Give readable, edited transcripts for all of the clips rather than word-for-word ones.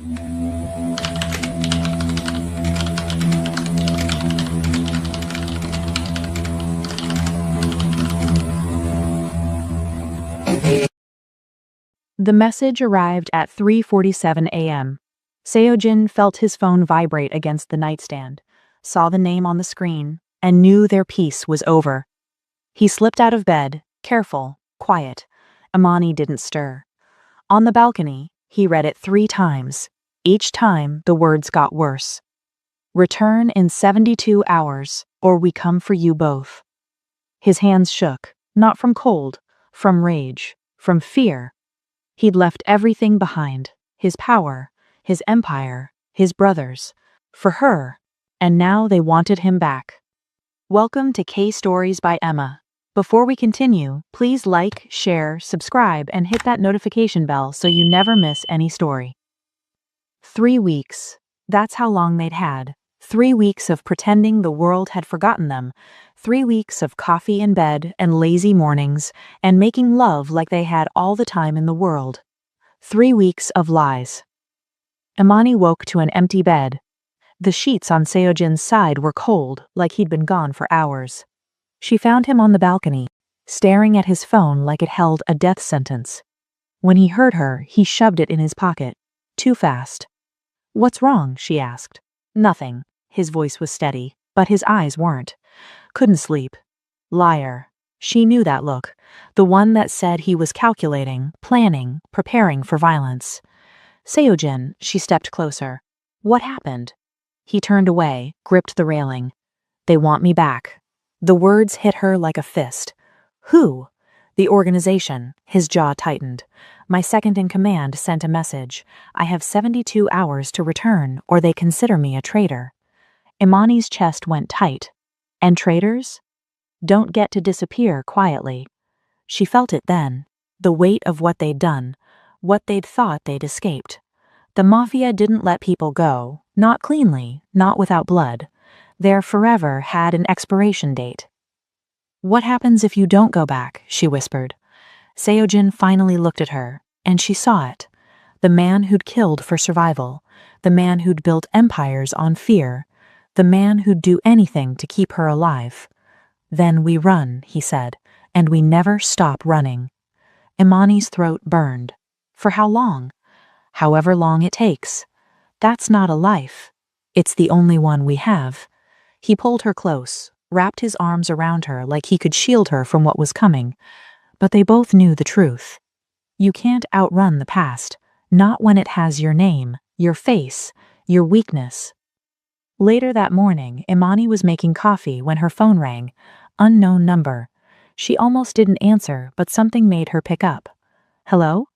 The message arrived at 3:47 a.m. Seojin felt his phone vibrate against the nightstand, saw the name on the screen, and knew their peace was over. He slipped out of bed, careful, quiet. Imani didn't stir. On the balcony, he read it 3 times. Each time, the words got worse. "Return in 72 hours, or we come for you both." His hands shook, not from cold, from rage, from fear. He'd left everything behind, his power, his empire, his brothers, for her, and now they wanted him back. Welcome to K-Stories by Emma. Before we continue, please like, share, subscribe, and hit that notification bell so you never miss any story. 3 weeks. That's how long they'd had. 3 weeks of pretending the world had forgotten them. 3 weeks of coffee in bed and lazy mornings and making love like they had all the time in the world. 3 weeks of lies. Imani woke to an empty bed. The sheets on Seojin's side were cold, like he'd been gone for hours. She found him on the balcony, staring at his phone like it held a death sentence. When he heard her, he shoved it in his pocket. Too fast. "What's wrong?" she asked. "Nothing." His voice was steady, but his eyes weren't. "Couldn't sleep." Liar. She knew that look, the one that said he was calculating, planning, preparing for violence. "Seojin," she stepped closer. "What happened?" He turned away, gripped the railing. "They want me back." The words hit her like a fist. "Who?" "The organization." His jaw tightened. "My second in command sent a message. I have 72 hours to return, or they consider me a traitor." Imani's chest went tight. And traitors? Don't get to disappear quietly. She felt it then, the weight of what they'd done, what they'd thought they'd escaped. The Mafia didn't let people go, not cleanly, not without blood. Their forever had an expiration date. "What happens if you don't go back?" she whispered. Seojin finally looked at her, and she saw it. The man who'd killed for survival, the man who'd built empires on fear, the man who'd do anything to keep her alive. "Then we run," he said, "and we never stop running." Imani's throat burned. For how long? However long it takes. That's not a life. It's the only one we have. He pulled her close, wrapped his arms around her like he could shield her from what was coming. But they both knew the truth. You can't outrun the past, not when it has your name, your face, your weakness. Later that morning, Imani was making coffee when her phone rang. Unknown number. She almost didn't answer, but something made her pick up. "Hello?"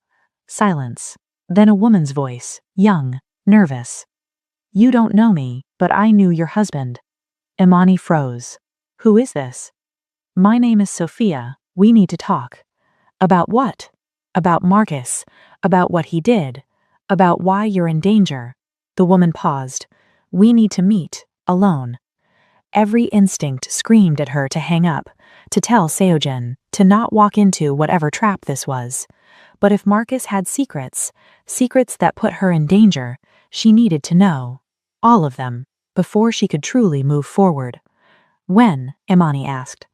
Silence. Then a woman's voice, young, nervous. "You don't know me, but I knew your husband." Imani froze. "Who is this?" "My name is Sophia. We need to talk." "About what?" "About Marcus. About what he did. About why you're in danger." The woman paused. "We need to meet, alone." Every instinct screamed at her to hang up, to tell Seojin, to not walk into whatever trap this was. But if Marcus had secrets, secrets that put her in danger, she needed to know. All of them, before she could truly move forward. "When?" Imani asked.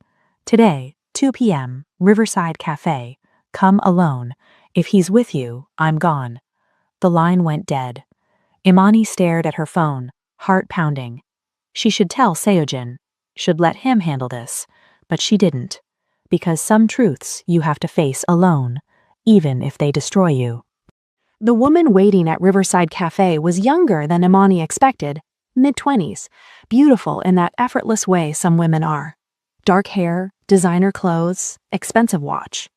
"Today, 2 p.m., Riverside Cafe. Come alone. If he's with you, I'm gone." The line went dead. Imani stared at her phone, heart pounding. She should tell Seojin, should let him handle this, but she didn't. Because some truths you have to face alone, even if they destroy you. The woman waiting at Riverside Cafe was younger than Imani expected, mid-20s, beautiful in that effortless way some women are. Dark hair, designer clothes, expensive watch.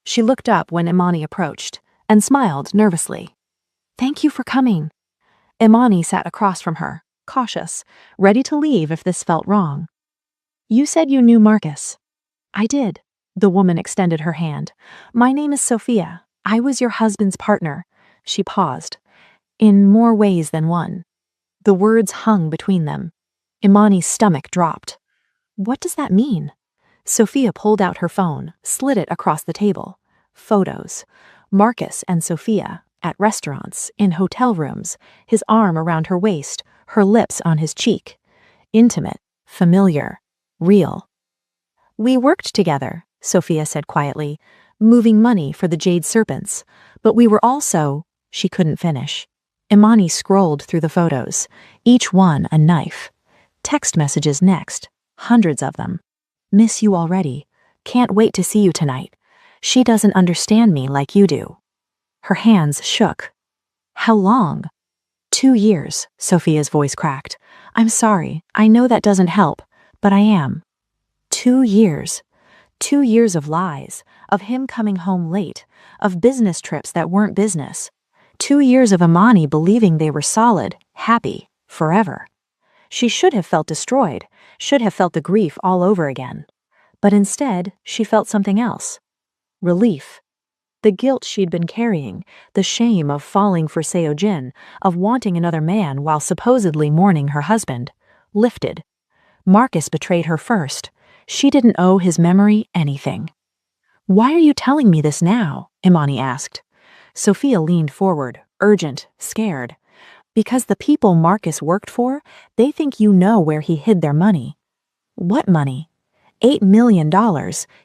She looked up when Imani approached, and smiled nervously. "Thank you for coming." Imani sat across from her, cautious, ready to leave if this felt wrong. "You said you knew Marcus." "I did." The woman extended her hand. "My name is Sophia. I was your husband's partner." She paused. "In more ways than one." The words hung between them. Imani's stomach dropped. What does that mean? Sophia pulled out her phone, slid it across the table. Photos. Marcus and Sophia, at restaurants, in hotel rooms, his arm around her waist, her lips on his cheek. Intimate, familiar, real. "We worked together," Sophia said quietly, "moving money for the Jade Serpents, but we were also—" She couldn't finish. Imani scrolled through the photos, each one a knife. Text messages next, hundreds of them. "Miss you already. Can't wait to see you tonight. She doesn't understand me like you do." Her hands shook. "How long?" "2 years," Sophia's voice cracked. "I'm sorry, I know that doesn't help, but I am." 2 years. 2 years of lies, of him coming home late, of business trips that weren't business. 2 years of Imani believing they were solid, happy, forever. She should have felt destroyed, should have felt the grief all over again. But instead, she felt something else. Relief. The guilt she'd been carrying, the shame of falling for Seo-jin, of wanting another man while supposedly mourning her husband, lifted. Marcus betrayed her first. She didn't owe his memory anything. "Why are you telling me this now?" Imani asked. Sophia leaned forward, urgent, scared. "Because the people Marcus worked for, they think you know where he hid their money." "What money?" $8 million.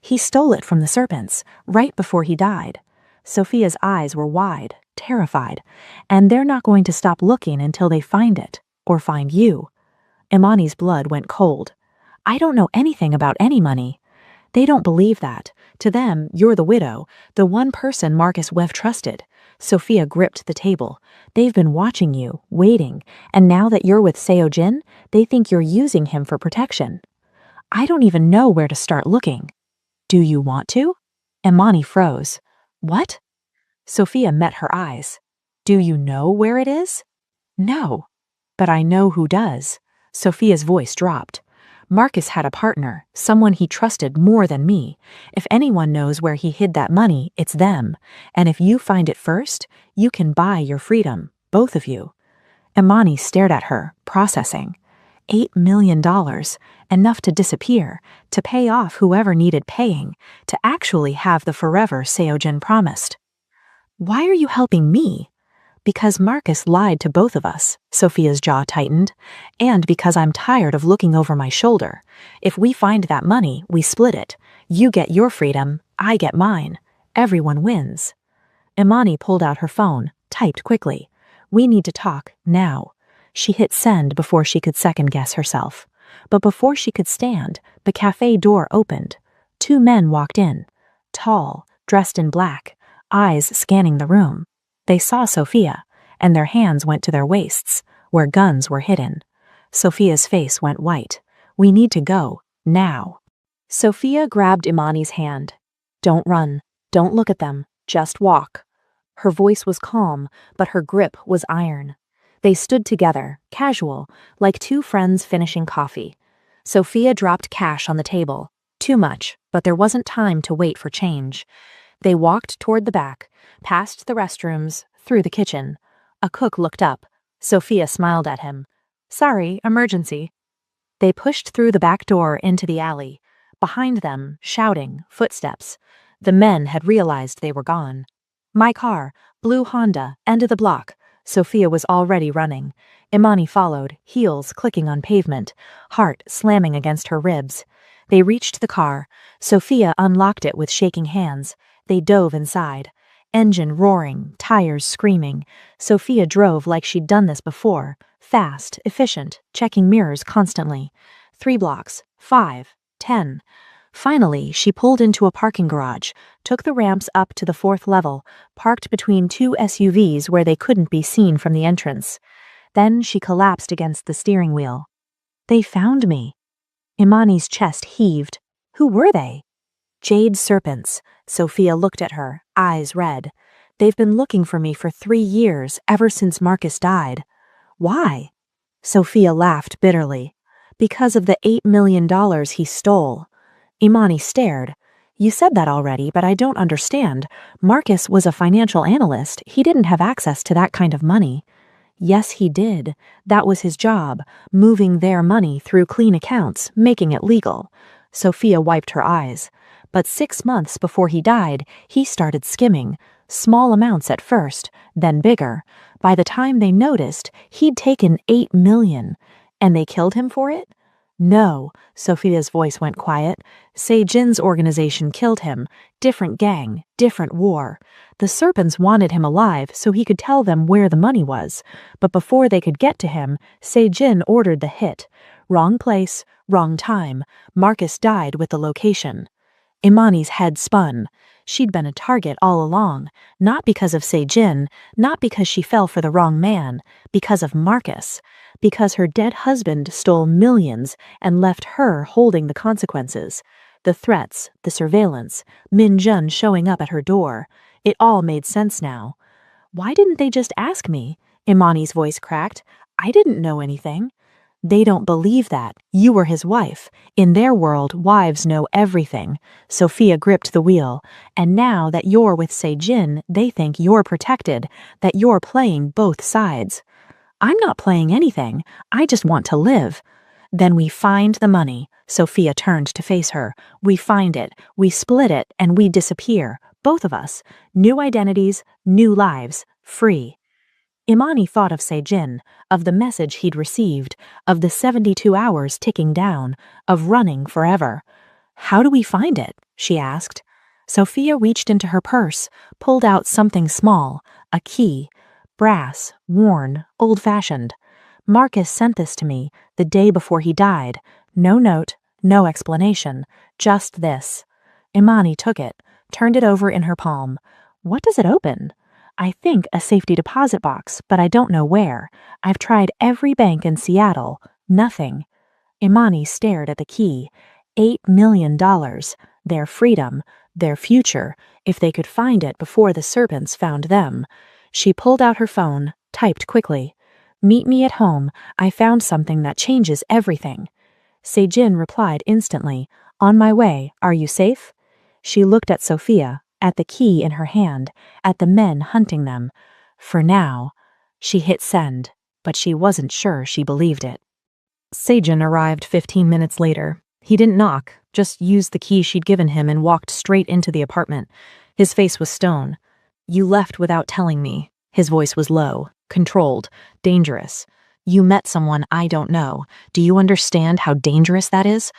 He stole it from the Serpents, right before he died. Sophia's eyes were wide, terrified, and they're not going to stop looking until they find it, or find you. Imani's blood went cold. "I don't know anything about any money." "They don't believe that. To them, you're the widow, the one person Marcus Wev trusted." Sophia gripped the table. "They've been watching you, waiting, and now that you're with Seo-jin, they think you're using him for protection." "I don't even know where to start looking." "Do you want to?" Imani froze. "What?" Sophia met her eyes. "Do you know where it is?" "No." "But I know who does." Sophia's voice dropped. "Marcus had a partner, someone he trusted more than me. If anyone knows where he hid that money, it's them. And if you find it first, you can buy your freedom, both of you." Imani stared at her, processing. $8 million, enough to disappear, to pay off whoever needed paying, to actually have the forever Seo-jin promised. "Why are you helping me?" "Because Marcus lied to both of us," Sophia's jaw tightened, "and because I'm tired of looking over my shoulder. If we find that money, we split it. You get your freedom, I get mine. Everyone wins." Imani pulled out her phone, typed quickly. "We need to talk, now." She hit send before she could second-guess herself. But before she could stand, the cafe door opened. 2 men walked in, tall, dressed in black, eyes scanning the room. They saw Sophia, and their hands went to their waists, where guns were hidden. Sophia's face went white. "We need to go, now." Sophia grabbed Imani's hand. "Don't run. Don't look at them. Just walk." Her voice was calm, but her grip was iron. They stood together, casual, like 2 friends finishing coffee. Sophia dropped cash on the table. Too much, but there wasn't time to wait for change. They walked toward the back, past the restrooms, through the kitchen. A cook looked up. Sophia smiled at him. "Sorry, emergency." They pushed through the back door into the alley. Behind them, shouting, footsteps. The men had realized they were gone. "My car, blue Honda, end of the block." Sophia was already running. Imani followed, heels clicking on pavement, heart slamming against her ribs. They reached the car. Sophia unlocked it with shaking hands. They dove inside. Engine roaring, tires screaming. Sophia drove like she'd done this before, fast, efficient, checking mirrors constantly. 3 blocks, 5, 10. Finally, she pulled into a parking garage, took the ramps up to the 4th level, parked between 2 SUVs where they couldn't be seen from the entrance. Then she collapsed against the steering wheel. "They found me." Imani's chest heaved. "Who were they?" "Jade Serpents." Sophia looked at her, eyes red. "They've been looking for me for 3 years, ever since Marcus died." "Why?" Sophia laughed bitterly. "Because of the $8 million he stole." Imani stared. "You said that already, but I don't understand. Marcus was a financial analyst. He didn't have access to that kind of money." "Yes, he did. That was his job, moving their money through clean accounts, making it legal." Sophia wiped her eyes. "But 6 months before he died, he started skimming. Small amounts at first, then bigger. By the time they noticed, he'd taken 8 million. And they killed him for it? No, Sophia's voice went quiet. Se-jin's organization killed him. Different gang, different war. The serpents wanted him alive so he could tell them where the money was. But before they could get to him, Se-jin ordered the hit. Wrong place, wrong time. Marcus died with the location. Imani's head spun. She'd been a target all along, not because of Se-jin, not because she fell for the wrong man, because of Marcus. Because her dead husband stole millions and left her holding the consequences. The threats, the surveillance, Min Jun showing up at her door. It all made sense now. Why didn't they just ask me? Imani's voice cracked. I didn't know anything. They don't believe that. You were his wife. In their world, wives know everything. Sophia gripped the wheel. And now that you're with Se-jin, they think you're protected, that you're playing both sides. I'm not playing anything. I just want to live. Then we find the money. Sophia turned to face her. We find it, we split it, and we disappear. Both of us. New identities, new lives, free. Imani thought of Se-jin, of the message he'd received, of the 72 hours ticking down, of running forever. How do we find it? She asked. Sophia reached into her purse, pulled out something small, a key. Brass, worn, old-fashioned. Marcus sent this to me the day before he died. No note, no explanation, just this. Imani took it, turned it over in her palm. What does it open? I think a safety deposit box, but I don't know where. I've tried every bank in Seattle. Nothing. Imani stared at the key. $8 million. Their freedom, their future, if they could find it before the serpents found them. She pulled out her phone, typed quickly. Meet me at home. I found something that changes everything. Se-jin replied instantly. On my way. Are you safe? She looked at Sophia, at the key in her hand, at the men hunting them. For now. She hit send, but she wasn't sure she believed it. Se-jin arrived 15 minutes later. He didn't knock, just used the key she'd given him and walked straight into the apartment. His face was stone. You left without telling me. His voice was low, controlled, dangerous. You met someone I don't know. Do you understand how dangerous that is?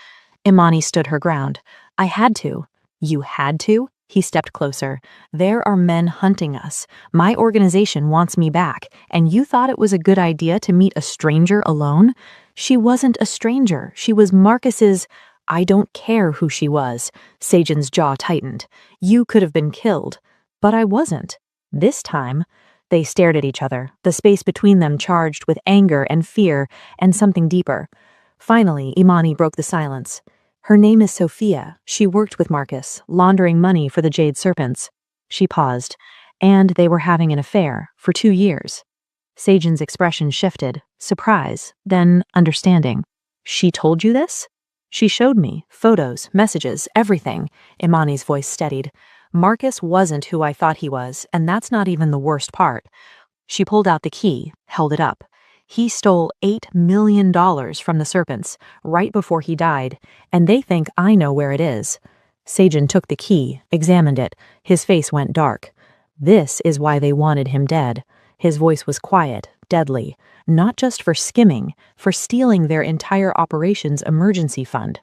Imani stood her ground. I had to. You had to? He stepped closer. There are men hunting us. My organization wants me back, and you thought it was a good idea to meet a stranger alone? She wasn't a stranger. She was Marcus's... I don't care who she was. Se-jin's jaw tightened. You could have been killed. But I wasn't. This time. They stared at each other, the space between them charged with anger and fear and something deeper. Finally, Imani broke the silence. Her name is Sophia. She worked with Marcus, laundering money for the Jade Serpents. She paused. And they were having an affair for 2 years. Se-jin's expression shifted, surprise, then understanding. She told you this? She showed me, photos, messages, everything. Imani's voice steadied. Marcus wasn't who I thought he was, and that's not even the worst part. She pulled out the key, held it up. He stole $8 million from the serpents, right before he died, and they think I know where it is. Se-jin took the key, examined it. His face went dark. This is why they wanted him dead. His voice was quiet, deadly, not just for skimming, for stealing their entire operations emergency fund.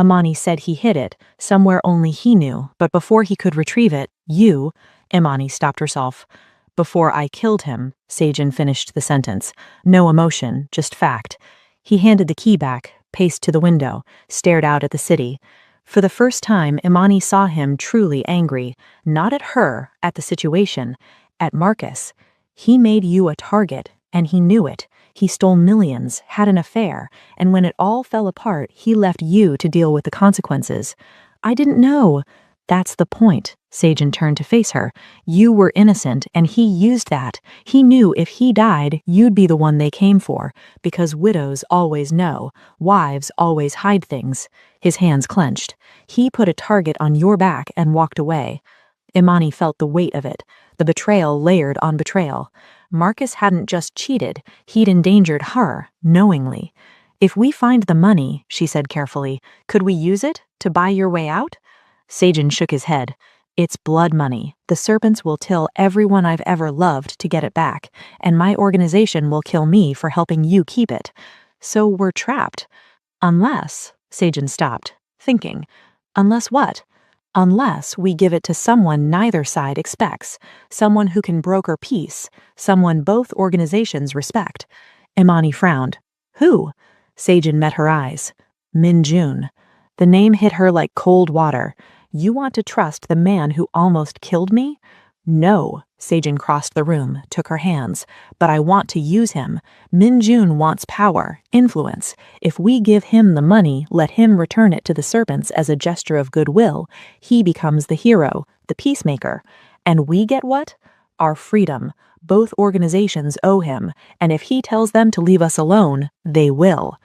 Imani said he hid it, somewhere only he knew, but before he could retrieve it, you... Imani stopped herself. Before I killed him, Se-jin finished the sentence. No emotion, just fact. He handed the key back, paced to the window, stared out at the city. For the first time, Imani saw him truly angry, not at her, at the situation, at Marcus. He made you a target, and he knew it. He stole millions, had an affair, and when it all fell apart, he left you to deal with the consequences. I didn't know. That's the point. Se-jin turned to face her. You were innocent, and he used that. He knew if he died, you'd be the one they came for, because widows always know. Wives always hide things. His hands clenched. He put a target on your back and walked away. Imani felt the weight of it, the betrayal layered on betrayal. Marcus hadn't just cheated, he'd endangered her, knowingly. If we find the money, she said carefully, could we use it to buy your way out? Se-jin shook his head. It's blood money. The serpents will kill everyone I've ever loved to get it back, and my organization will kill me for helping you keep it. So we're trapped. Unless, Sagen stopped, thinking. Unless what? Unless we give it to someone neither side expects, someone who can broker peace, someone both organizations respect. Imani frowned. Who? Sagen met her eyes. Min Jun. The name hit her like cold water. You want to trust the man who almost killed me? No. Sagen crossed the room, took her hands. But I want to use him. Min Jun wants power, influence. If we give him the money, let him return it to the serpents as a gesture of goodwill, he becomes the hero, the peacemaker. And we get what? Our freedom. Both organizations owe him, and if he tells them to leave us alone, they will.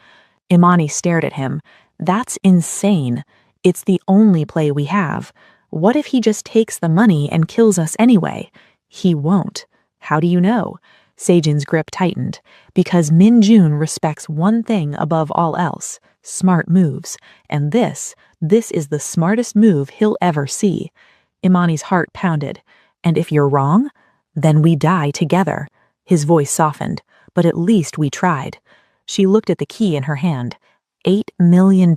Imani stared at him. That's insane. It's the only play we have. What if he just takes the money and kills us anyway? He won't. How do you know? Sagen's grip tightened. Because Min Jun respects one thing above all else, smart moves. And this is the smartest move he'll ever see. Imani's heart pounded. And if you're wrong, then we die together. His voice softened. But at least we tried. She looked at the key in her hand. $8 million.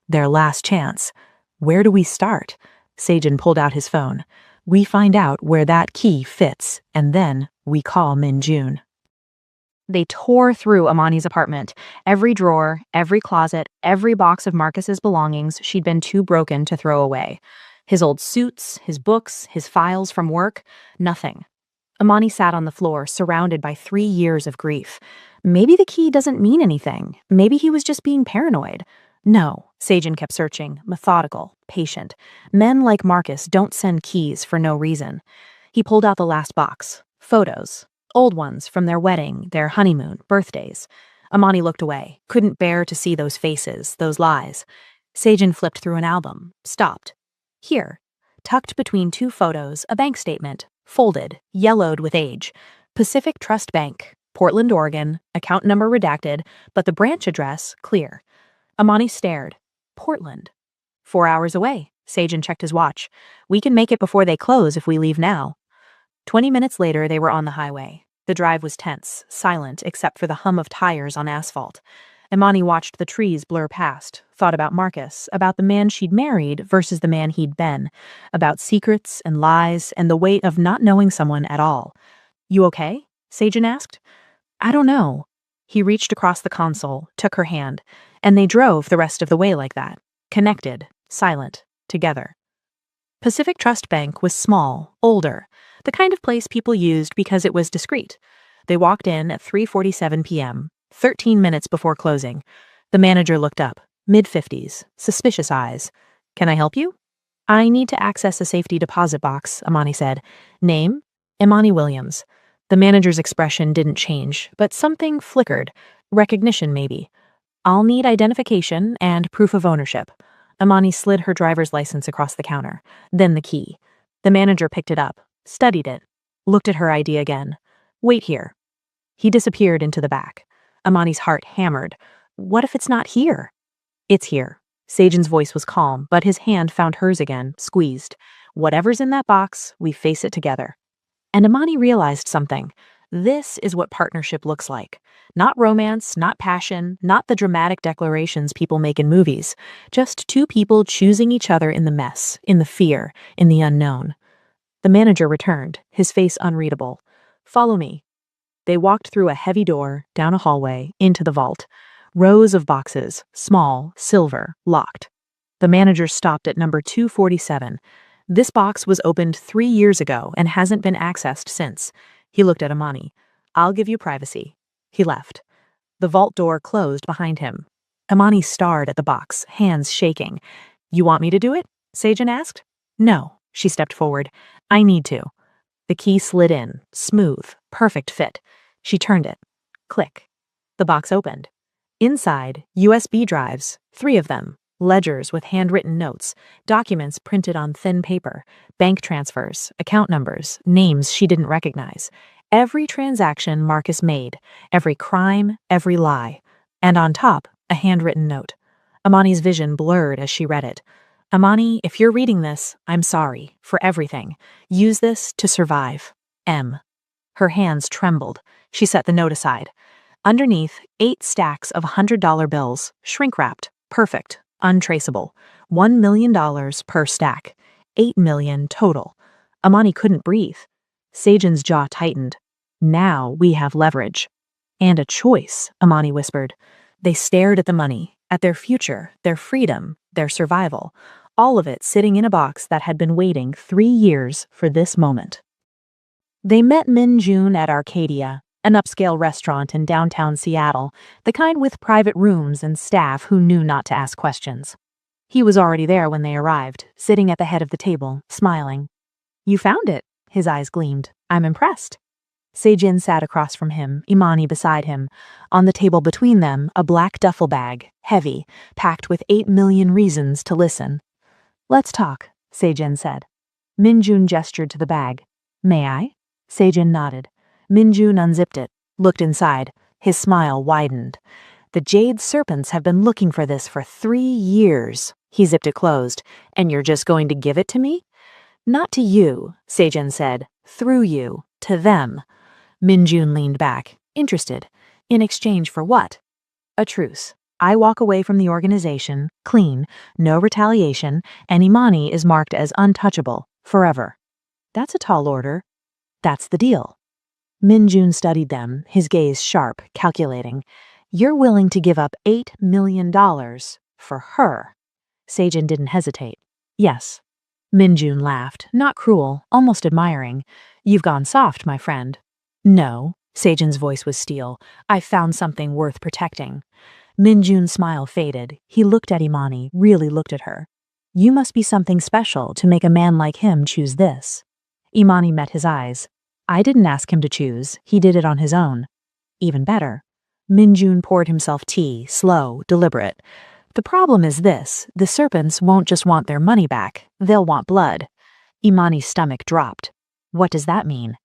Their last chance. Where do we start? Sagen pulled out his phone. We find out where that key fits, and then we call Min Jun. They tore through Imani's apartment. Every drawer, every closet, every box of Marcus's belongings she'd been too broken to throw away. His old suits, his books, his files from work, nothing. Imani sat on the floor, surrounded by 3 years of grief. Maybe the key doesn't mean anything. Maybe he was just being paranoid. No, Sagen kept searching, methodical, patient. Men like Marcus don't send keys for no reason. He pulled out the last box. Photos. Old ones from their wedding, their honeymoon, birthdays. Imani looked away, couldn't bear to see those faces, those lies. Sagen flipped through an album, stopped. Here, tucked between 2 photos, a bank statement, folded, yellowed with age. Pacific Trust Bank, Portland, Oregon, account number redacted, but the branch address clear. Imani stared. Portland. 4 hours away. Sagen checked his watch. We can make it before they close if we leave now. 20 minutes later, they were on the highway. The drive was tense, silent except for the hum of tires on asphalt. Imani watched the trees blur past, thought about Marcus, about the man she'd married versus the man he'd been, about secrets and lies and the weight of not knowing someone at all. You okay? Sagen asked. I don't know. He reached across the console, took her hand, and they drove the rest of the way like that, connected, silent, together. Pacific Trust Bank was small, older, the kind of place people used because it was discreet. They walked in at 3:47 p.m., 13 minutes before closing. The manager looked up, mid-50s, suspicious eyes. Can I help you? I need to access a safety deposit box, Imani said. Name? Imani Williams. The manager's expression didn't change, but something flickered. Recognition, maybe. I'll need identification and proof of ownership. Imani slid her driver's license across the counter, then the key. The manager picked it up, studied it, looked at her ID again. Wait here. He disappeared into the back. Imani's heart hammered. What if it's not here? It's here. Sagen's voice was calm, but his hand found hers again, squeezed. Whatever's in that box, we face it together. And Imani realized something. This is what partnership looks like. Not romance, not passion, not the dramatic declarations people make in movies. Just 2 people choosing each other in the mess, in the fear, in the unknown. The manager returned, his face unreadable. Follow me. They walked through a heavy door, down a hallway, into the vault. Rows of boxes, small, silver, locked. The manager stopped at number 247. This box was opened 3 years ago and hasn't been accessed since. He looked at Imani. I'll give you privacy. He left. The vault door closed behind him. Imani stared at the box, hands shaking. You want me to do it? Sagen asked. No. She stepped forward. I need to. The key slid in, smooth, perfect fit. She turned it. Click. The box opened. Inside, USB drives, 3 of them. Ledgers with handwritten notes, documents printed on thin paper, bank transfers, account numbers, names she didn't recognize. Every transaction Marcus made, every crime, every lie. And on top, a handwritten note. Imani's vision blurred as she read it. Amani, if you're reading this, I'm sorry for everything. Use this to survive. M. Her hands trembled. She set the note aside. Underneath, 8 stacks of $100 bills, shrink-wrapped, perfect, untraceable. $1 million per stack. 8 million total. Amani couldn't breathe. Sejin's jaw tightened. Now we have leverage. And a choice, Amani whispered. They stared at the money, at their future, their freedom, their survival. All of it sitting in a box that had been waiting 3 years for this moment. They met Min Jun at Arcadia, an upscale restaurant in downtown Seattle, the kind with private rooms and staff who knew not to ask questions. He was already there when they arrived, sitting at the head of the table, smiling. You found it, his eyes gleamed. I'm impressed. Sejin sat across from him, Imani beside him. On the table between them, a black duffel bag, heavy, packed with 8 million reasons to listen. Let's talk, Sejin said. Min Jun gestured to the bag. May I? Sejin nodded. Min Jun unzipped it, looked inside. His smile widened. The jade serpents have been looking for this for 3 years. He zipped it closed. And you're just going to give it to me? Not to you, Sejin said. Through you, to them. Min Jun leaned back, interested. In exchange for what? A truce. I walk away from the organization, clean, no retaliation, and Imani is marked as untouchable, forever. That's a tall order. That's the deal. Min Jun studied them, his gaze sharp, calculating. You're willing to give up $8 million for her. Sejin didn't hesitate. Yes. Min Jun laughed, not cruel, almost admiring. You've gone soft, my friend. No, Sejin's voice was steel. I've found something worth protecting. Min Jun's smile faded. He looked at Imani, really looked at her. You must be something special to make a man like him choose this. Imani met his eyes. I didn't ask him to choose. He did it on his own. Even better. Min Jun poured himself tea, slow, deliberate. The problem is this. The serpents won't just want their money back. They'll want blood. Imani's stomach dropped. What does that mean?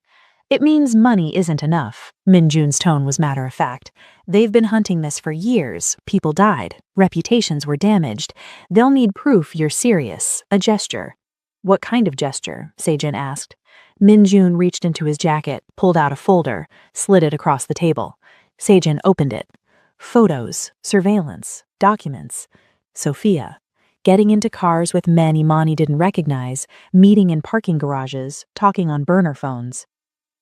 It means money isn't enough. Min Jun's tone was matter-of-fact. They've been hunting this for years. People died. Reputations were damaged. They'll need proof you're serious. A gesture. What kind of gesture? Sejin asked. Min Jun reached into his jacket, pulled out a folder, slid it across the table. Sejin opened it. Photos, surveillance, documents. Sophia. Getting into cars with men Imani didn't recognize, meeting in parking garages, talking on burner phones.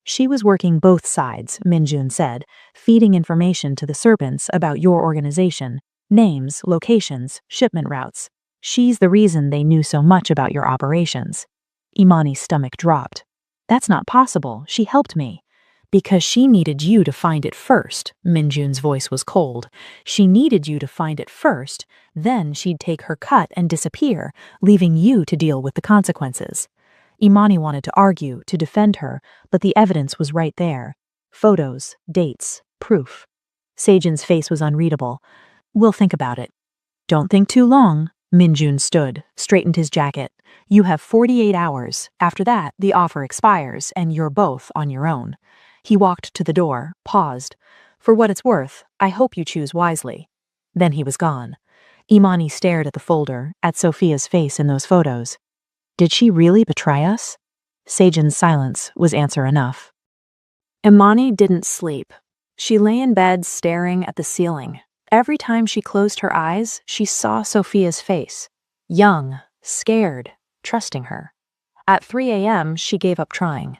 She was working both sides, Min Jun said, feeding information to the serpents about your organization, names, locations, shipment routes. She's the reason they knew so much about your operations. Imani's stomach dropped. That's not possible. She helped me. Because she needed you to find it first. Min Jun's voice was cold. She needed you to find it first. Then she'd take her cut and disappear, leaving you to deal with the consequences. Imani wanted to argue, to defend her, but the evidence was right there. Photos, dates, proof. Sejin's face was unreadable. We'll think about it. Don't think too long. Min Jun stood, straightened his jacket. You have 48 hours. After that, the offer expires, and you're both on your own. He walked to the door, paused. For what it's worth, I hope you choose wisely. Then he was gone. Imani stared at the folder, at Sophia's face in those photos. Did she really betray us? Sejin's silence was answer enough. Imani didn't sleep. She lay in bed staring at the ceiling. Every time she closed her eyes, she saw Sophia's face. Young, scared, trusting her. At 3 a.m., she gave up trying.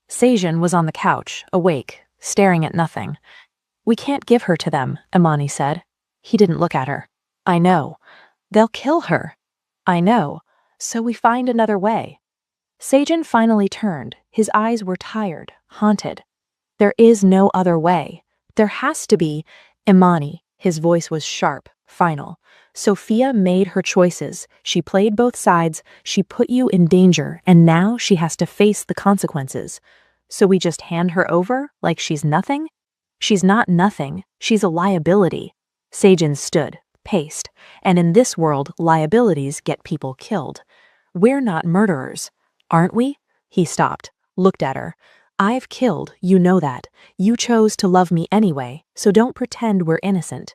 Sejin was on the couch, awake, staring at nothing. We can't give her to them, Imani said. He didn't look at her. I know. They'll kill her. I know. So we find another way. Sejin finally turned. His eyes were tired, haunted. There is no other way. There has to be. Imani. His voice was sharp, final. Sophia made her choices. She played both sides. She put you in danger, and now she has to face the consequences. So we just hand her over like she's nothing? She's not nothing. She's a liability. Sejin stood, paced. And in this world, liabilities get people killed. We're not murderers, aren't we? He stopped, looked at her. I've killed, you know that. You chose to love me anyway, so don't pretend we're innocent.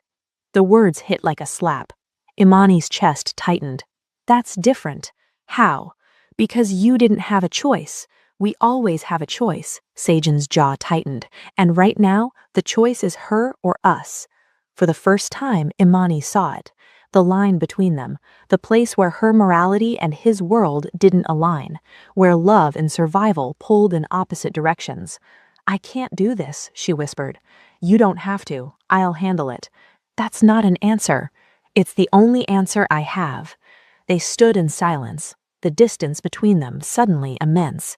The words hit like a slap. Imani's chest tightened. That's different. How? Because you didn't have a choice. We always have a choice. Sejin's jaw tightened, and right now, the choice is her or us. For the first time, Imani saw it. The line between them, the place where her morality and his world didn't align, where love and survival pulled in opposite directions. I can't do this, she whispered. You don't have to. I'll handle it. That's not an answer. It's the only answer I have. They stood in silence, the distance between them suddenly immense.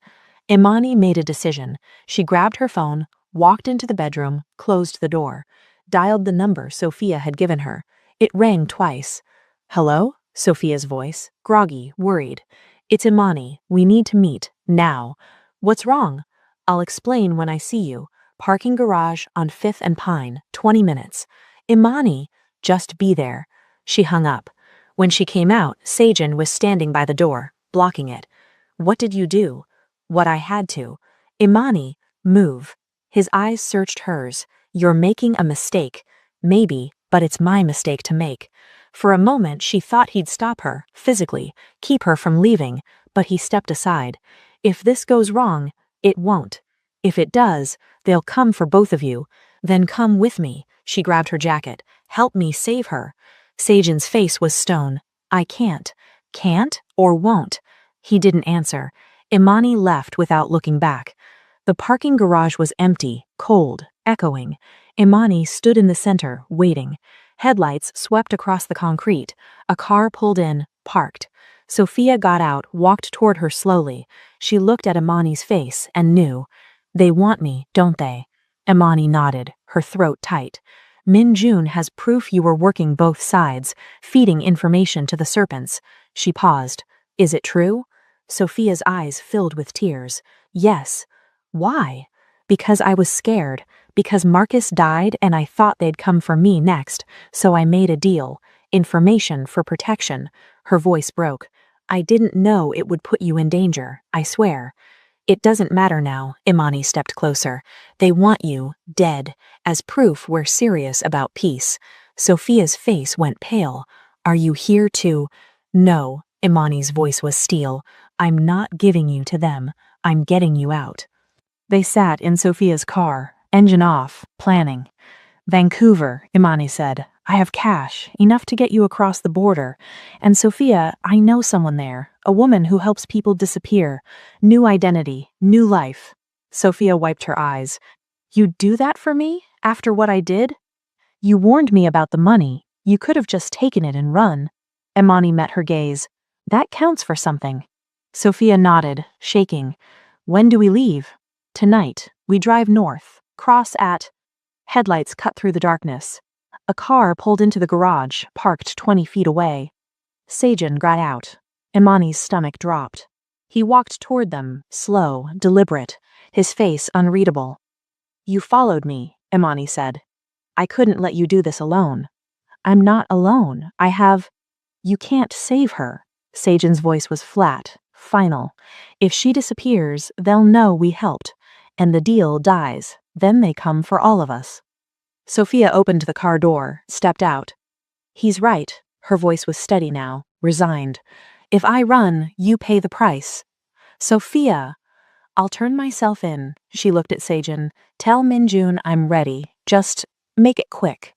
Imani made a decision. She grabbed her phone, walked into the bedroom, closed the door, dialed the number Sophia had given her. It rang twice. Hello? Sophia's voice, groggy, worried. It's Imani. We need to meet, now. What's wrong? I'll explain when I see you. Parking garage on 5th and Pine, 20 minutes. Imani, just be there. She hung up. When she came out, Sejin was standing by the door, blocking it. What did you do? What I had to. Imani, move. His eyes searched hers. You're making a mistake. Maybe, but it's my mistake to make. For a moment, she thought he'd stop her, physically, keep her from leaving, but he stepped aside. If this goes wrong, it won't. If it does, they'll come for both of you. Then come with me. She grabbed her jacket. Help me save her. Sejin's face was stone. I can't. Can't or won't? He didn't answer. Imani left without looking back. The parking garage was empty, cold, echoing. Imani stood in the center, waiting. Headlights swept across the concrete. A car pulled in, parked. Sophia got out, walked toward her slowly. She looked at Imani's face and knew. They want me, don't they? Imani nodded, her throat tight. Min Jun has proof you were working both sides, feeding information to the serpents. She paused. Is it true? Sophia's eyes filled with tears. Yes. Why? Because I was scared. Because Marcus died and I thought they'd come for me next, so I made a deal. Information for protection. Her voice broke. I didn't know it would put you in danger, I swear. It doesn't matter now, Imani stepped closer. They want you, dead, as proof we're serious about peace. Sophia's face went pale. Are you here to— No, Imani's voice was steel. I'm not giving you to them. I'm getting you out. They sat in Sophia's car, engine off, planning. Vancouver, Imani said. I have cash, enough to get you across the border. And Sophia, I know someone there, a woman who helps people disappear. New identity, new life. Sophia wiped her eyes. You'd do that for me, after what I did? You warned me about the money. You could have just taken it and run. Imani met her gaze. That counts for something. Sophia nodded, shaking. When do we leave? Tonight. We drive north, cross at— Headlights cut through the darkness. A car pulled into the garage, parked 20 feet away. Sejin got out. Imani's stomach dropped. He walked toward them, slow, deliberate, his face unreadable. You followed me, Imani said. I couldn't let you do this alone. I'm not alone. I have— You can't save her. Sejin's voice was flat, final. If she disappears, they'll know we helped, and the deal dies. Then they come for all of us. Sophia opened the car door, stepped out. He's right. Her voice was steady now, resigned. If I run, you pay the price. Sophia, I'll turn myself in. She looked at Sejin. Tell Min Jun I'm ready. Just make it quick.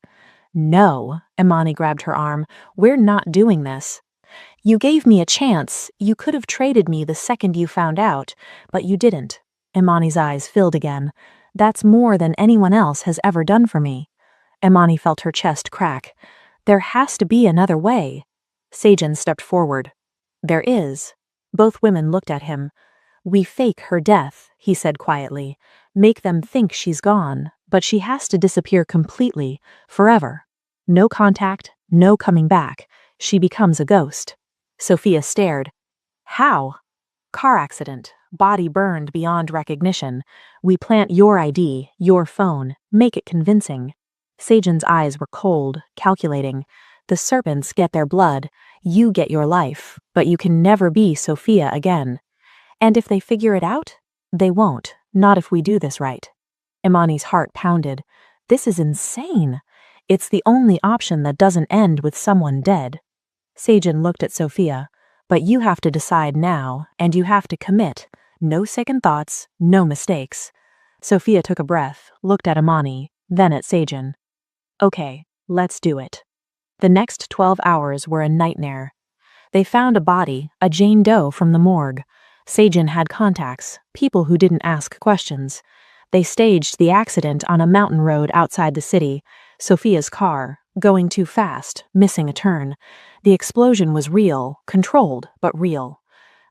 No, Imani grabbed her arm. We're not doing this. You gave me a chance. You could have traded me the second you found out, but you didn't. Imani's eyes filled again. That's more than anyone else has ever done for me. Imani felt her chest crack. There has to be another way. Sejin stepped forward. There is. Both women looked at him. We fake her death, he said quietly. Make them think she's gone, but she has to disappear completely, forever. No contact, no coming back. She becomes a ghost. Sophia stared. How? Car accident. Body burned beyond recognition. We plant your ID, your phone, make it convincing. Sejin's eyes were cold, calculating. The serpents get their blood, you get your life, but you can never be Sophia again. And if they figure it out? They won't, not if we do this right. Imani's heart pounded. This is insane. It's the only option that doesn't end with someone dead. Sejin looked at Sophia. But you have to decide now, and you have to commit. No second thoughts, no mistakes. Sophia took a breath, looked at Imani, then at Seijin. Okay, let's do it. The next 12 hours were a nightmare. They found a body, a Jane Doe from the morgue. Seijin had contacts, people who didn't ask questions. They staged the accident on a mountain road outside the city. Sophia's car, going too fast, missing a turn. The explosion was real, controlled, but real.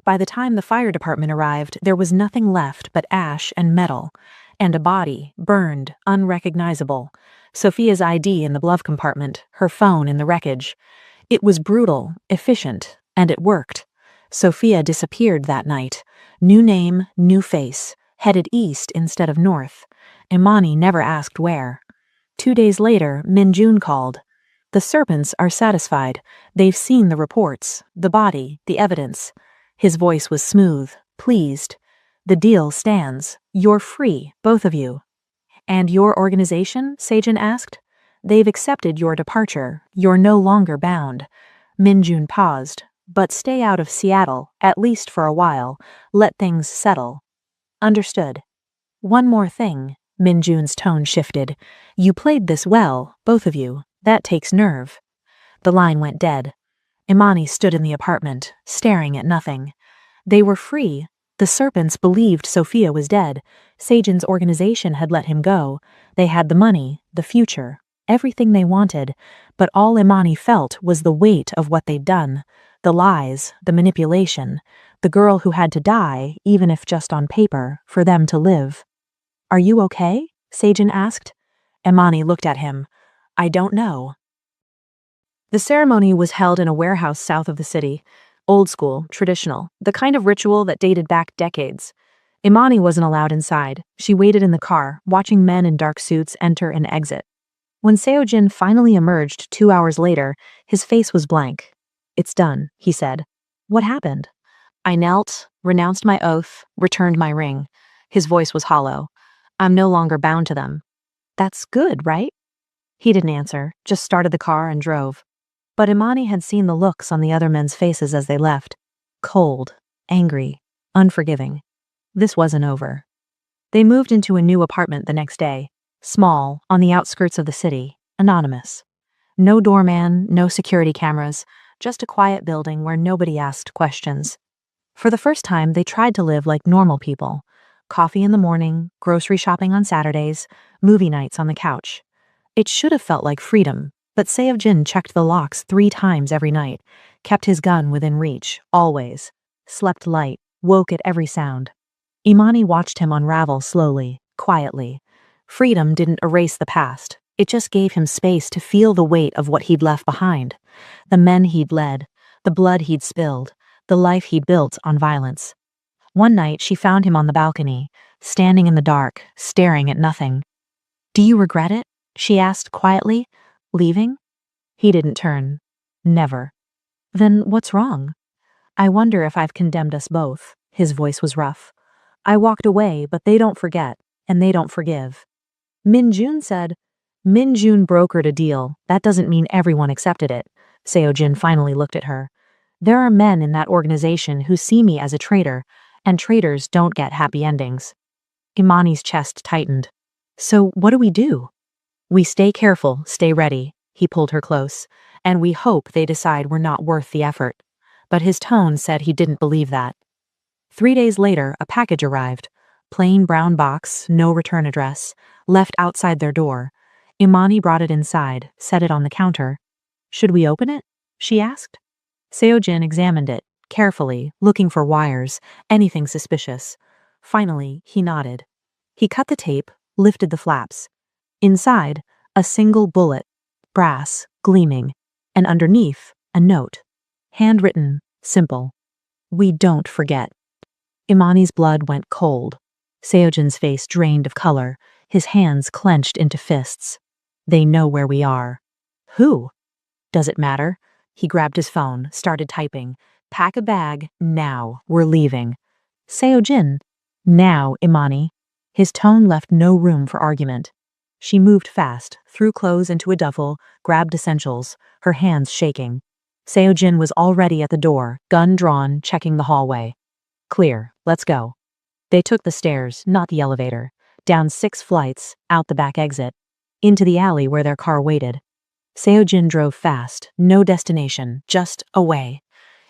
By the time the fire department arrived, there was nothing left but ash and metal. And a body, burned, unrecognizable. Sophia's ID in the glove compartment, her phone in the wreckage. It was brutal, efficient, and it worked. Sophia disappeared that night. New name, new face. Headed east instead of north. Imani never asked where. 2 days later, Min-jun called. The serpents are satisfied. They've seen the reports, the body, the evidence. His voice was smooth, pleased. The deal stands. You're free, both of you. And your organization? Seijin asked. They've accepted your departure. You're no longer bound. Min-jun paused. But stay out of Seattle, at least for a while. Let things settle. Understood. One more thing. Min-jun's tone shifted. You played this well, both of you. That takes nerve. The line went dead. Imani stood in the apartment, staring at nothing. They were free. The serpents believed Sophia was dead. Seijin's organization had let him go. They had the money, the future, everything they wanted. But all Imani felt was the weight of what they'd done. The lies, the manipulation. The girl who had to die, even if just on paper, for them to live. Are you okay? Seijin asked. Imani looked at him. I don't know. The ceremony was held in a warehouse south of the city. Old school, traditional, the kind of ritual that dated back decades. Imani wasn't allowed inside. She waited in the car, watching men in dark suits enter and exit. When Seojin finally emerged 2 hours later, his face was blank. It's done, he said. What happened? I knelt, renounced my oath, returned my ring. His voice was hollow. I'm no longer bound to them. That's good, right? He didn't answer, just started the car and drove. But Imani had seen the looks on the other men's faces as they left. Cold, angry, unforgiving. This wasn't over. They moved into a new apartment the next day. Small, on the outskirts of the city, anonymous. No doorman, no security cameras, just a quiet building where nobody asked questions. For the first time, they tried to live like normal people. Coffee in the morning, grocery shopping on Saturdays, movie nights on the couch. It should have felt like freedom, but Seojin checked the locks 3 times every night, kept his gun within reach, always. Slept light, woke at every sound. Imani watched him unravel slowly, quietly. Freedom didn't erase the past. It just gave him space to feel the weight of what he'd left behind. The men he'd led, the blood he'd spilled, the life he'd built on violence. One night she found him on the balcony, standing in the dark, staring at nothing. Do you regret it? She asked quietly. Leaving? He didn't turn. Never. Then what's wrong? I wonder if I've condemned us both. His voice was rough. I walked away, but they don't forget, and they don't forgive. Min-jun said, Min-jun brokered a deal. That doesn't mean everyone accepted it. Seojin finally looked at her. There are men in that organization who see me as a traitor, and traitors don't get happy endings. Imani's chest tightened. So what do we do? We stay careful, stay ready. He pulled her close. And we hope they decide we're not worth the effort. But his tone said he didn't believe that. 3 days later, a package arrived. Plain brown box, no return address, left outside their door. Imani brought it inside, set it on the counter. Should we open it? She asked. Seojin examined it, carefully, looking for wires, anything suspicious. Finally, he nodded. He cut the tape, lifted the flaps. Inside, a single bullet, brass, gleaming, and underneath, a note. Handwritten, simple. We don't forget. Imani's blood went cold. Seojin's face drained of color, his hands clenched into fists. They know where we are. Who? Does it matter? He grabbed his phone, started typing. Pack a bag, now, we're leaving. Seojin. Now, Imani. His tone left no room for argument. She moved fast, threw clothes into a duffel, grabbed essentials, her hands shaking. Seojin was already at the door, gun drawn, checking the hallway. Clear, let's go. They took the stairs, not the elevator, down 6 flights, out the back exit, into the alley where their car waited. Seojin drove fast, no destination, just away.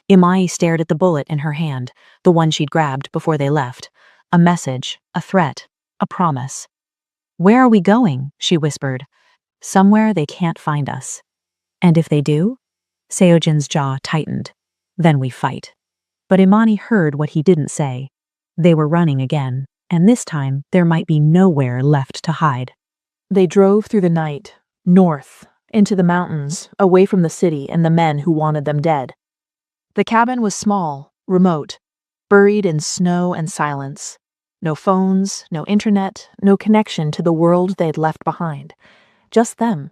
Imai stared at the bullet in her hand, the one she'd grabbed before they left. A message, a threat, a promise. "Where are we going?" she whispered. "Somewhere they can't find us." "And if they do?" Seojin's jaw tightened. "Then we fight." But Imani heard what he didn't say. They were running again, and this time there might be nowhere left to hide. They drove through the night, north, into the mountains, away from the city and the men who wanted them dead. The cabin was small, remote, buried in snow and silence. No phones, no internet, no connection to the world they'd left behind. Just them.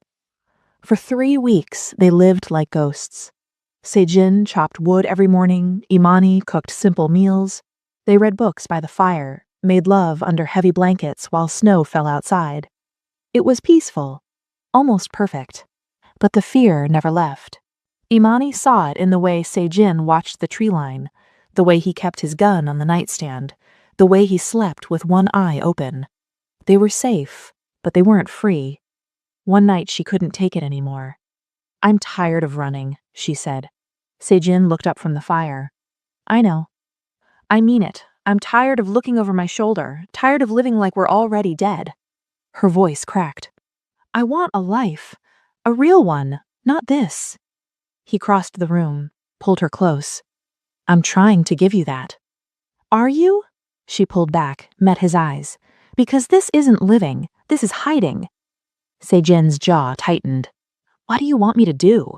For 3 weeks, they lived like ghosts. Sejin chopped wood every morning, Imani cooked simple meals. They read books by the fire, made love under heavy blankets while snow fell outside. It was peaceful, almost perfect. But the fear never left. Imani saw it in the way Sejin watched the tree line, the way he kept his gun on the nightstand, the way he slept with one eye open. They were safe, but they weren't free. One night she couldn't take it anymore. "I'm tired of running," she said. Sejin looked up from the fire. "I know. I mean it. I'm tired of looking over my shoulder, tired of living like we're already dead." Her voice cracked. "I want a life. A real one, not this." He crossed the room, pulled her close. "I'm trying to give you that." "Are you?" She pulled back, met his eyes. "Because this isn't living. This is hiding." Sejin's jaw tightened. "What do you want me to do?"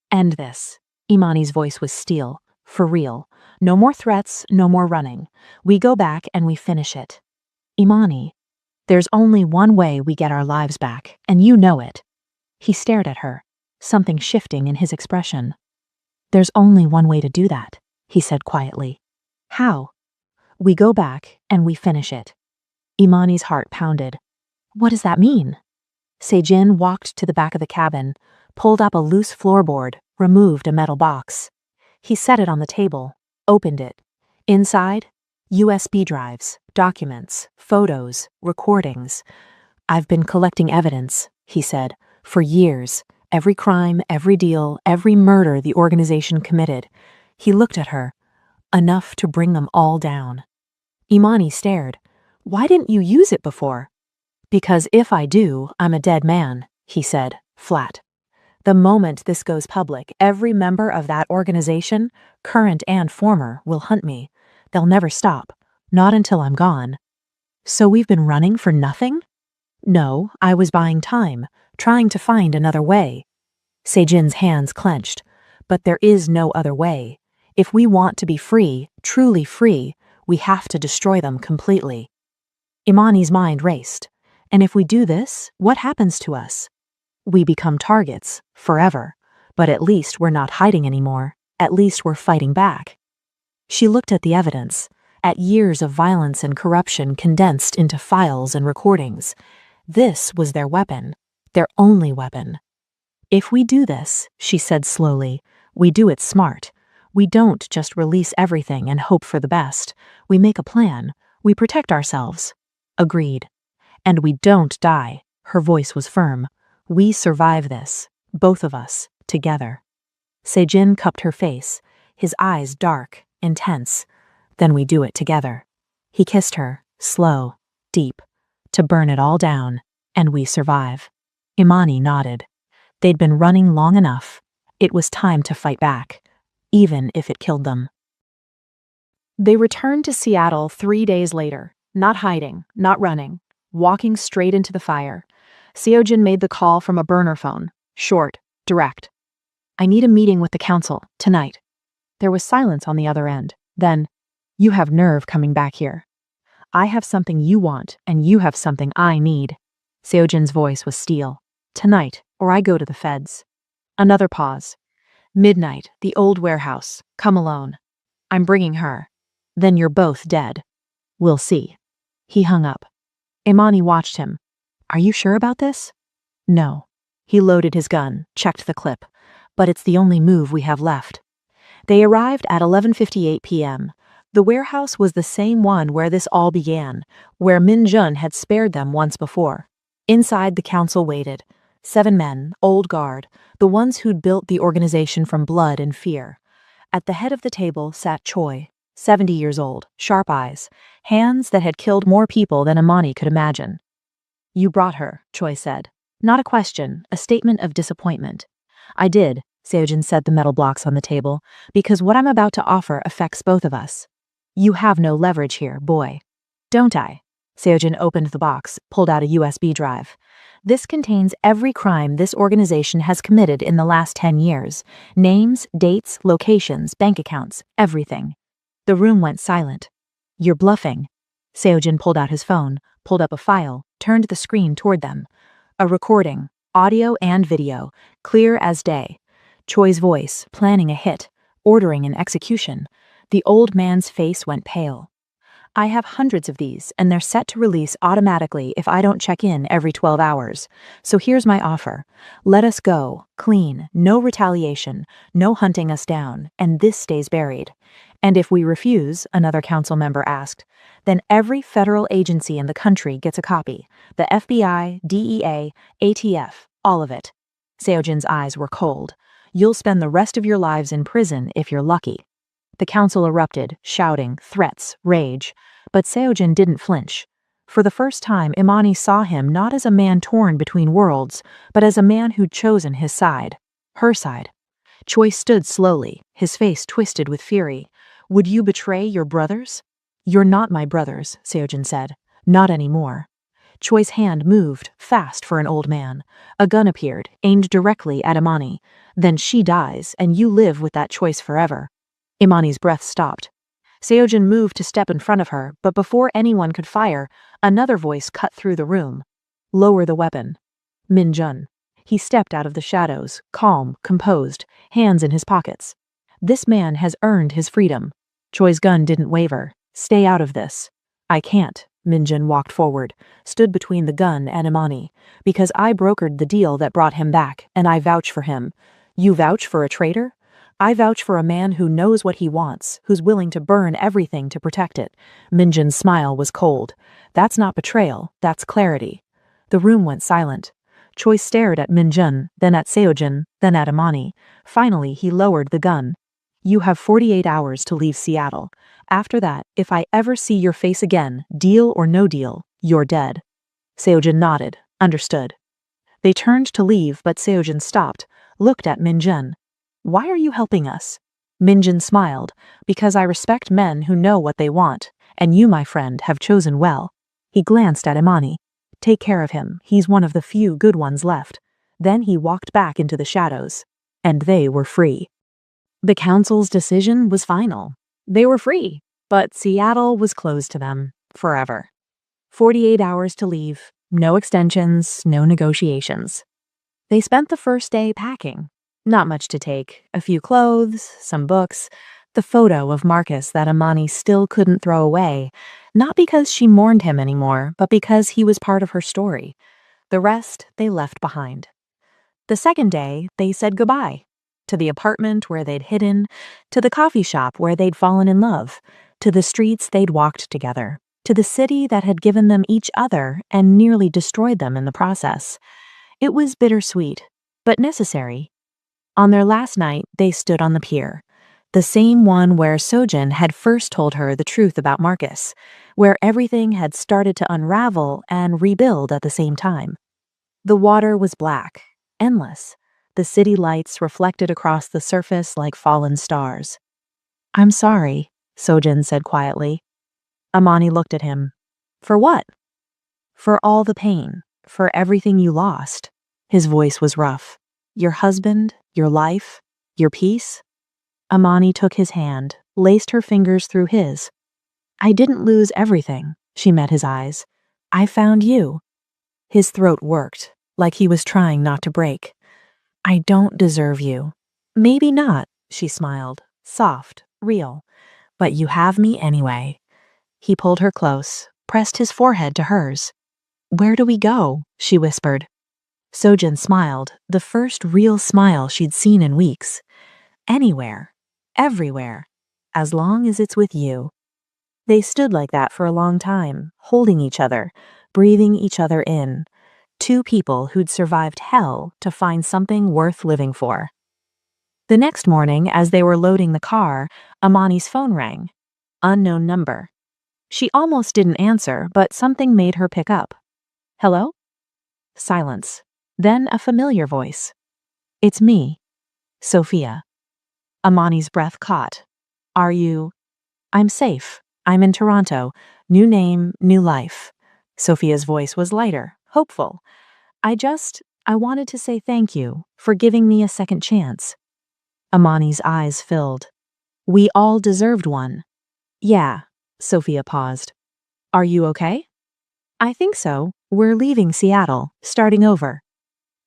"End this." Imani's voice was steel. "For real. No more threats, no more running. We go back and we finish it." "Imani, there's only one way we get our lives back, and you know it." He stared at her, something shifting in his expression. "There's only one way to do that," he said quietly. "How?" "We go back and we finish it." Imani's heart pounded. "What does that mean?" Sejin walked to the back of the cabin, pulled up a loose floorboard, removed a metal box. He set it on the table, opened it. Inside, USB drives, documents, photos, recordings. "I've been collecting evidence," he said, "for years. Every crime, every deal, every murder the organization committed." He looked at her. "Enough to bring them all down." Imani stared. "Why didn't you use it before?" "Because if I do, I'm a dead man," he said, flat. "The moment this goes public, every member of that organization, current and former, will hunt me. They'll never stop. Not until I'm gone." "So we've been running for nothing?" "No, I was buying time, trying to find another way." Sejin's hands clenched. "But there is no other way. If we want to be free, truly free, we have to destroy them completely." Imani's mind raced. "And if we do this, what happens to us?" "We become targets, forever. But at least we're not hiding anymore. At least we're fighting back." She looked at the evidence, at years of violence and corruption condensed into files and recordings. This was their weapon, their only weapon. "If we do this," she said slowly, "we do it smart. We don't just release everything and hope for the best. We make a plan. We protect ourselves." "Agreed." "And we don't die." Her voice was firm. "We survive this, both of us, together." Sejin cupped her face, his eyes dark, intense. "Then we do it together." He kissed her, slow, deep, "to burn it all down, and we survive." Imani nodded. They'd been running long enough. It was time to fight back, even if it killed them. They returned to Seattle 3 days later, not hiding, not running, walking straight into the fire. Seojin made the call from a burner phone, short, direct. "I need a meeting with the council, tonight." There was silence on the other end. Then, "You have nerve coming back here. I have something you want, and you have something I need." Seojin's voice was steel. "Tonight, or I go to the feds." Another pause. "Midnight, the old warehouse. Come alone. I'm bringing her. Then you're both dead. We'll see." He hung up. Imani watched him. "Are you sure about this?" "No." He loaded his gun, checked the clip. but it's the only move we have left. They arrived at 11:58 p.m. The warehouse was the same one where this all began, where Min Jun had spared them once before. Inside, the council waited. 7 men, old guard, the ones who'd built the organization from blood and fear. At the head of the table sat Choi, 70 years old, sharp eyes, hands that had killed more people than Imani could imagine. "You brought her," Choi said. Not a question, a statement of disappointment. "I did," Seojin said, the metal blocks on the table, "because what I'm about to offer affects both of us. You have no leverage here, boy." "Don't I?" Seojin opened the box, pulled out a USB drive. "This contains every crime this organization has committed in the last 10 years. Names, dates, locations, bank accounts, everything." The room went silent. "You're bluffing." Seojin pulled out his phone, pulled up a file, turned the screen toward them. A recording, audio and video, clear as day. Choi's voice, planning a hit, ordering an execution. The old man's face went pale. "I have hundreds of these, and they're set to release automatically if I don't check in every 12 hours. So here's my offer. Let us go, clean, no retaliation, no hunting us down, and this stays buried. And if we refuse," another council member asked, "then every federal agency in the country gets a copy. The FBI, DEA, ATF, all of it." Seojin's eyes were cold. "You'll spend the rest of your lives in prison if you're lucky." The council erupted, shouting, threats, rage. But Seojin didn't flinch. For the first time, Imani saw him not as a man torn between worlds, but as a man who'd chosen his side. Her side. Choi stood slowly, his face twisted with fury. "Would you betray your brothers?" "You're not my brothers," Seojin said. "Not anymore." Choi's hand moved, fast for an old man. A gun appeared, aimed directly at Imani. "Then she dies, and you live with that choice forever." Imani's breath stopped. Seojin moved to step in front of her, but before anyone could fire, another voice cut through the room. "Lower the weapon." Min Jun. He stepped out of the shadows, calm, composed, hands in his pockets. "This man has earned his freedom." Choi's gun didn't waver. "Stay out of this." "I can't." Min Jun walked forward, stood between the gun and Imani. "Because I brokered the deal that brought him back, and I vouch for him." "You vouch for a traitor?" "I vouch for a man who knows what he wants, who's willing to burn everything to protect it." Min Jun's smile was cold. "That's not betrayal, that's clarity." The room went silent. Choi stared at Min Jun, then at Seojin, then at Imani. Finally, he lowered the gun. "You have 48 hours to leave Seattle. After that, if I ever see your face again, deal or no deal, you're dead." Seojin nodded, understood. They turned to leave, but Seojin stopped, looked at Min Jun. "Why are you helping us?" Min Jun smiled. "Because I respect men who know what they want, and you, my friend, have chosen well." He glanced at Imani. "Take care of him, he's one of the few good ones left." Then he walked back into the shadows. And they were free. The council's decision was final. They were free, but Seattle was closed to them, forever. 48 hours to leave, no extensions, no negotiations. They spent the first day packing. Not much to take, a few clothes, some books, the photo of Marcus that Imani still couldn't throw away, not because she mourned him anymore, but because he was part of her story. The rest they left behind. The second day, they said goodbye. To the apartment where they'd hidden, to the coffee shop where they'd fallen in love, to the streets they'd walked together, to the city that had given them each other and nearly destroyed them in the process. It was bittersweet, but necessary. On their last night, they stood on the pier, the same one where Seojin had first told her the truth about Marcus, where everything had started to unravel and rebuild at the same time. The water was black, endless, the city lights reflected across the surface like fallen stars. "I'm sorry," Seojin said quietly. Imani looked at him. "For what?" "For all the pain, for everything you lost." His voice was rough. "Your husband, your life, your peace?" Imani took his hand, laced her fingers through his. "I didn't lose everything," she met his eyes. "I found you." His throat worked, like he was trying not to break. "I don't deserve you." "Maybe not," she smiled, soft, real. "But you have me anyway." He pulled her close, pressed his forehead to hers. "Where do we go?" she whispered. Sojin smiled, the first real smile she'd seen in weeks. Anywhere. Everywhere. As long as it's with you. They stood like that for a long time, holding each other, breathing each other in. Two people who'd survived hell to find something worth living for. The next morning, as they were loading the car, Amani's phone rang. Unknown number. She almost didn't answer, but something made her pick up. Hello? Silence. Then a familiar voice. It's me. Sophia. Amani's breath caught. Are you? I'm safe. I'm in Toronto. New name, new life. Sophia's voice was lighter, hopeful. I wanted to say thank you for giving me a second chance. Amani's eyes filled. We all deserved one. Yeah, Sophia paused. Are you okay? I think so. We're leaving Seattle, starting over.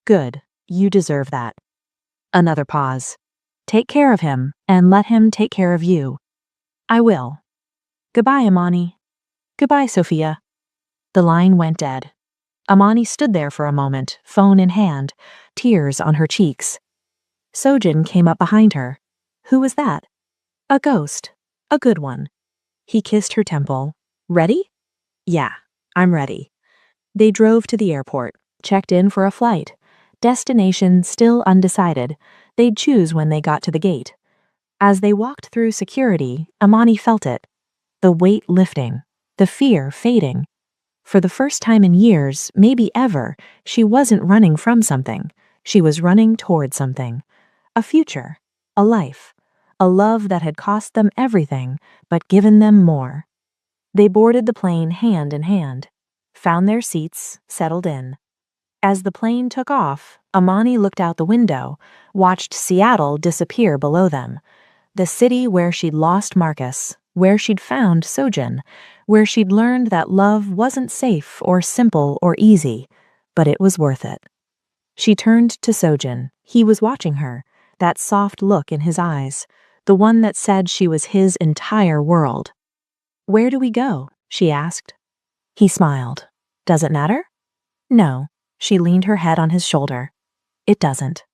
Good. You deserve that. Another pause. Take care of him, and let him take care of you. I will. Goodbye, Amani. Goodbye, Sophia. The line went dead. Amani stood there for a moment, phone in hand, tears on her cheeks. Sojin came up behind her. Who was that? A ghost. A good one. He kissed her temple. Ready? Yeah, I'm ready. They drove to the airport, checked in for a flight. Destination still undecided. They'd choose when they got to the gate. As they walked through security, Amani felt it. The weight lifting, the fear fading. For the first time in years, maybe ever, she wasn't running from something. She was running toward something. A future, a life, a love that had cost them everything, but given them more. They boarded the plane hand in hand, found their seats, settled in. As the plane took off, Amani looked out the window, watched Seattle disappear below them. The city where she'd lost Marcus, where she'd found Sojin, where she'd learned that love wasn't safe or simple or easy, but it was worth it. She turned to Sojin. He was watching her, that soft look in his eyes, the one that said she was his entire world. Where do we go? She asked. He smiled. Does it matter? No. She leaned her head on his shoulder. It doesn't.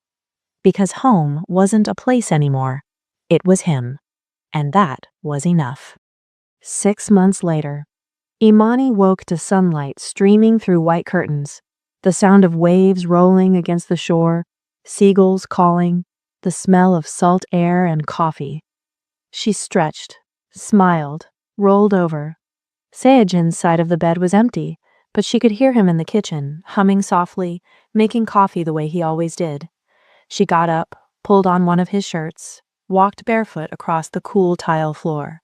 Because home wasn't a place anymore. It was him. And that was enough. 6 months later, Imani woke to sunlight streaming through white curtains, the sound of waves rolling against the shore, seagulls calling, the smell of salt air and coffee. She stretched, smiled, rolled over. Seojin's side of the bed was empty, but she could hear him in the kitchen, humming softly, making coffee the way he always did. She got up, pulled on one of his shirts, walked barefoot across the cool tile floor.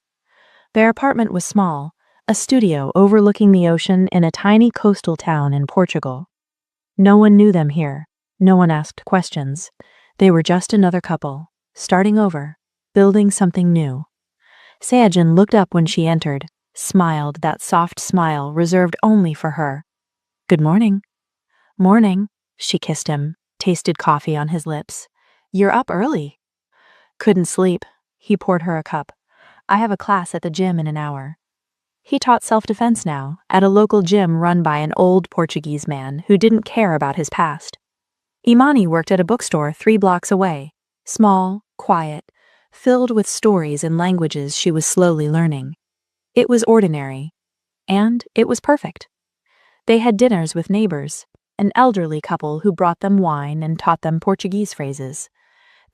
Their apartment was small, a studio overlooking the ocean in a tiny coastal town in Portugal. No one knew them here. No one asked questions. They were just another couple, starting over, building something new. Seojin looked up when she entered, smiled that soft smile reserved only for her. Good morning. Morning. She kissed him, tasted coffee on his lips. You're up early. Couldn't sleep. He poured her a cup. I have a class at the gym in an hour. He taught self-defense now, at a local gym run by an old Portuguese man who didn't care about his past. Imani worked at a bookstore 3 blocks away, small, quiet, filled with stories and languages she was slowly learning. It was ordinary, and it was perfect. They had dinners with neighbors, an elderly couple who brought them wine and taught them Portuguese phrases.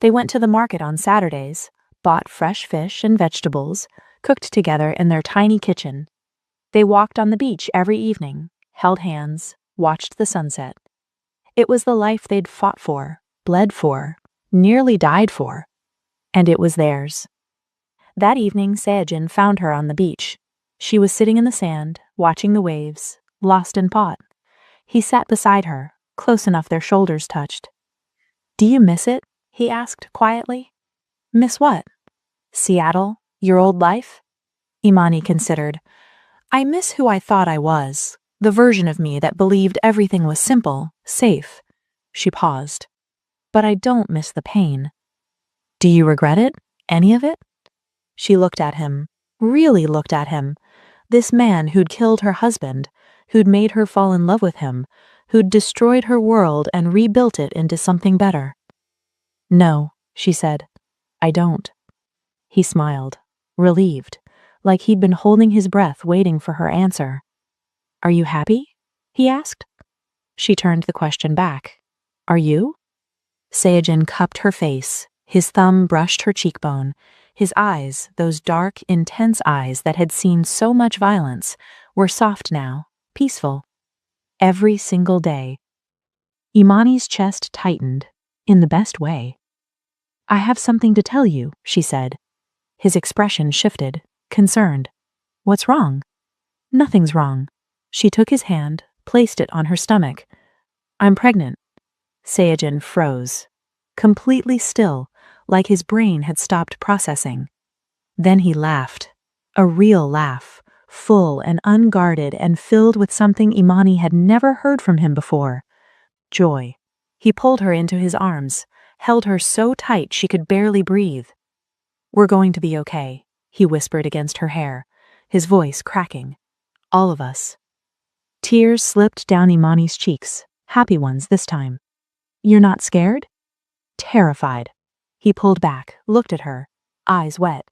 They went to the market on Saturdays, bought fresh fish and vegetables, cooked together in their tiny kitchen. They walked on the beach every evening, held hands, watched the sunset. It was the life they'd fought for, bled for, nearly died for. And it was theirs. That evening, Seojin found her on the beach. She was sitting in the sand, watching the waves, lost in thought. He sat beside her, close enough their shoulders touched. Do you miss it? He asked quietly. Miss what? Seattle? Your old life? Imani considered. I miss who I thought I was, the version of me that believed everything was simple, safe. She paused. But I don't miss the pain. Do you regret it? Any of it? She looked at him, really looked at him. This man who'd killed her husband, who'd made her fall in love with him, who'd destroyed her world and rebuilt it into something better. "No," she said, "I don't." He smiled, relieved, like he'd been holding his breath waiting for her answer. "Are you happy?" he asked. She turned the question back. "Are you?" Seojin cupped her face. His thumb brushed her cheekbone. His eyes, those dark, intense eyes that had seen so much violence, were soft now, peaceful. Every single day. Imani's chest tightened, in the best way. "I have something to tell you," she said. His expression shifted, concerned. "What's wrong?" "Nothing's wrong." She took his hand, placed it on her stomach. "I'm pregnant." Seojin froze, completely still, like his brain had stopped processing. Then he laughed, a real laugh, full and unguarded and filled with something Imani had never heard from him before. Joy. He pulled her into his arms, held her so tight she could barely breathe. "We're going to be okay," he whispered against her hair, his voice cracking. "All of us." Tears slipped down Imani's cheeks, happy ones this time. "You're not scared?" Terrified. He pulled back, looked at her, eyes wet.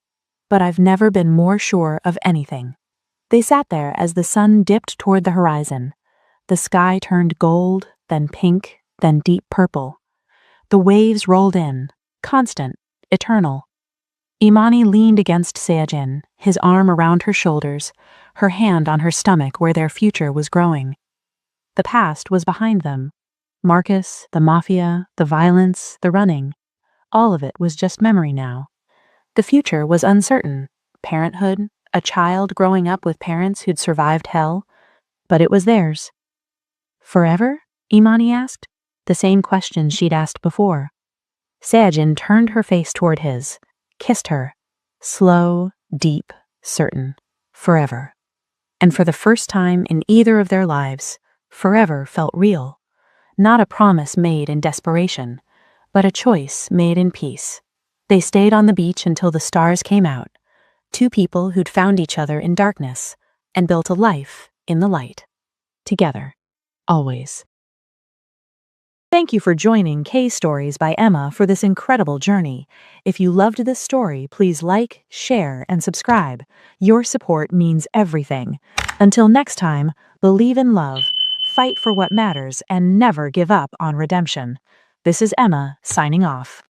"But I've never been more sure of anything." They sat there as the sun dipped toward the horizon. The sky turned gold, then pink, then deep purple. The waves rolled in, constant, eternal. Imani leaned against Seojin, his arm around her shoulders, her hand on her stomach where their future was growing. The past was behind them. Marcus, the mafia, the violence, the running. All of it was just memory now. The future was uncertain. Parenthood, a child growing up with parents who'd survived hell. But it was theirs. "Forever?" Imani asked, the same question she'd asked before. Seojin turned her face toward his, kissed her. Slow, deep, certain. Forever. And for the first time in either of their lives, forever felt real. Not a promise made in desperation, but a choice made in peace. They stayed on the beach until the stars came out, two people who'd found each other in darkness and built a life in the light. Together. Always. Thank you for joining K-Stories by Emma for this incredible journey. If you loved this story, please like, share, and subscribe. Your support means everything. Until next time, believe in love, fight for what matters, and never give up on redemption. This is Emma, signing off.